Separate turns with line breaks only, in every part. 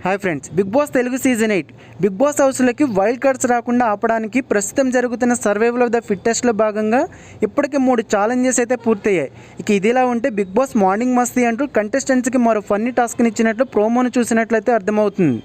Hi friends, Bigg Boss Telugu season 8 Bigg Boss హౌస్లోకి wild cards రాకుండా ఆపడానికి ప్రస్తుతం జరుగుతున్న సర్వైవల్ ఆఫ్ ద ఫిట్టెస్ట్లో భాగంగా ఇప్పటికే 3 ఛాలెంజెస్ అయితే పూర్తయ్యాయి. ఇక ఇదిలా ఉంటే బిగ్ బాస్ మార్నింగ్ మస్తీ అంటూ కంటెస్టెంట్స్కి మరో ఫన్నీ టాస్క్ని ఇచ్చినట్లు ప్రోమోను చూసినట్లయితే అర్థమవుతుంది.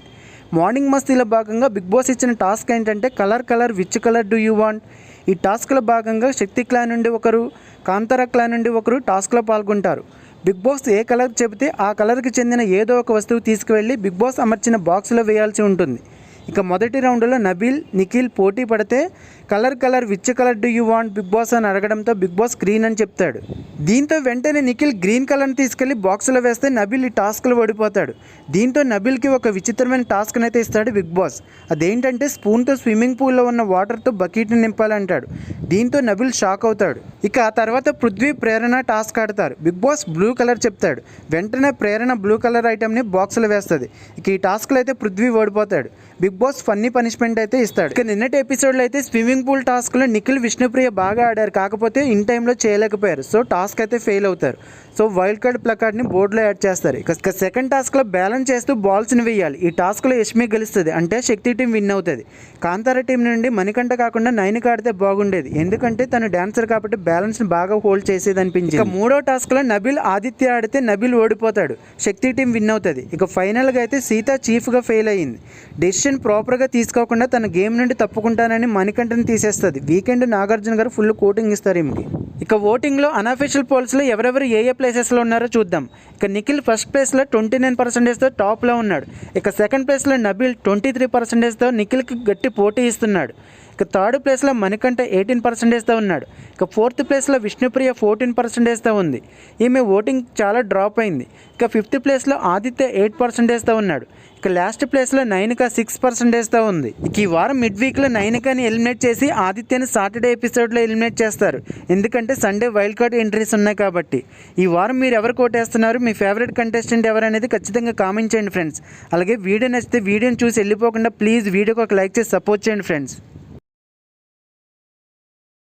మార్నింగ్ మస్తీలో భాగంగా బిగ్ బాస్ ఇచ్చిన టాస్క్ ఏంటంటే colour which colour do you want. ఈ టాస్క్లో భాగంగా శక్తి క్లాన్ నుండి ఒకరు, కాంతారా క్లాన్ నుండి ఒకరు టాస్క్లో పాల్గొంటారు. బిగ్ బాస్ ఏ కలర్ చెబితే ఆ కలర్కి చెందిన ఏదో ఒక వస్తువు తీసుకువెళ్ళి బిగ్ బాస్ అమర్చిన బాక్స్లో వేయాల్సి ఉంటుంది. ఇక మొదటి రౌండ్లో నబీల్, నిఖిల్ పోటీ పడితే colour which colour do you want Bigg Boss అని అడగడంతో బిగ్ బాస్ గ్రీన్ అని చెప్తాడు. దీంతో వెంటనే నిఖిల్ గ్రీన్ కలర్ని తీసుకెళ్లి బాక్స్లో వేస్తే నబీల్ ఈ టాస్క్లో ఓడిపోతాడు. దీంతో నబీల్కి ఒక విచిత్రమైన టాస్క్ని అయితే ఇస్తాడు బిగ్ బాస్. అదేంటంటే స్పూన్తో స్విమ్మింగ్ పూల్లో ఉన్న వాటర్తో బకెట్ని నింపాలంటాడు. దీంతో నబీల్ షాక్ అవుతాడు. ఇక ఆ తర్వాత పృథ్వీ, ప్రేరణ టాస్క్ ఆడతారు. బిగ్ బాస్ బ్లూ కలర్ చెప్తాడు. వెంటనే ప్రేరణ బ్లూ కలర్ ఐటమ్ని బాక్స్లో వేస్తుంది. ఇక ఈ టాస్క్లో అయితే పృథ్వీ ఓడిపోతాడు. బిగ్ బాస్ ఫన్నీ పనిష్మెంట్ అయితే ఇస్తాడు. ఇక నిన్నటి ఎపిసోడ్లో అయితే స్విమ్మింగ్ పూల్ టాస్క్లో నిఖిల్, విష్ణుప్రియ బాగా ఆడారు, కాకపోతే ఇన్ టైంలో చేయలేకపోయారు. సో టాస్క్ అయితే ఫెయిల్ అవుతారు. సో వైల్డ్ కార్డ్ ప్లకార్డ్ని బోర్డులో యాడ్ చేస్తారు. ఇక సెకండ్ టాస్క్లో బ్యాలెన్స్ చేస్తూ బాల్స్ని వేయాలి. ఈ టాస్క్లో యష్మి గెలుస్తుంది, అంటే శక్తి టీం విన్ అవుతుంది. కాంతారా టీం నుండి మణికంఠ కాకుండా నైన్కి ఆడితే బాగుండేది, ఎందుకంటే తను డాన్సర్ కాబట్టి బ్యాలెన్స్ని బాగా హోల్డ్ చేసేది అనిపించింది. ఇక మూడో టాస్క్లో నబీల్, ఆదిత్య ఆడితే నబీల్ ఓడిపోతాడు, శక్తి టీం విన్ అవుతుంది. ఇక ఫైనల్గా అయితే సీత చీఫ్గా ఫెయిల్ అయ్యింది. డెసిషన్ ప్రాపర్గా తీసుకోకుండా తన గేమ్ నుండి తప్పుకుంటానని మణికంఠని తీసేస్తుంది. వీకెండ్ నాగార్జున గారు ఫుల్ కోటింగ్ ఇస్తారు ఈమెకి. ఇక ఓటింగ్లో అన్అఫీషియల్ పోల్స్లో ఎవరెవరు ఏ ప్లేసెస్లో ఉన్నారో చూద్దాం. ఇక నిఖిల్ ఫస్ట్ ప్లేస్లో 29%తో టాప్లో ఉన్నాడు. ఇక సెకండ్ ప్లేస్లో నబీల్ 23%తో నిఖిల్కి గట్టి పోటీ ఇస్తున్నాడు. ఇక థర్డ్ ప్లేస్లో మణికంఠ 18%తో ఉన్నాడు. ఇక ఫోర్త్ ప్లేస్లో విష్ణుప్రియ 14%తో ఉంది. ఈమె ఓటింగ్ చాలా డ్రాప్ అయింది. ఇక ఫిఫ్త్ ప్లేస్లో ఆదిత్య 8%తో ఉన్నాడు. ఇక లాస్ట్ ప్లేస్లో నైనిక 6%తో ఉంది. ఇక ఈ వారం మిడ్ వీక్లో నైనికని ఎలిమినేట్ చేసి ఆదిత్యని సాటర్డే ఎపిసోడ్లో ఎలిమినేట్ చేస్తారు, ఎందుకంటే సండే వైల్డ్ కార్డ్ ఎంట్రీస్ ఉన్నాయి కాబట్టి. ఈ వారం మీరు ఎవరు కోటేస్తున్నారు, మీ ఫేవరెట్ కంటెస్టెంట్ ఎవరనేది ఖచ్చితంగా కామెంట్ చేయండి ఫ్రెండ్స్. అలాగే వీడియో నచ్చితే వీడియోని చూసి వెళ్ళిపోకుండా ప్లీజ్ వీడియోకి ఒక లైక్ చేసి సపోర్ట్ చేయండి ఫ్రెండ్స్.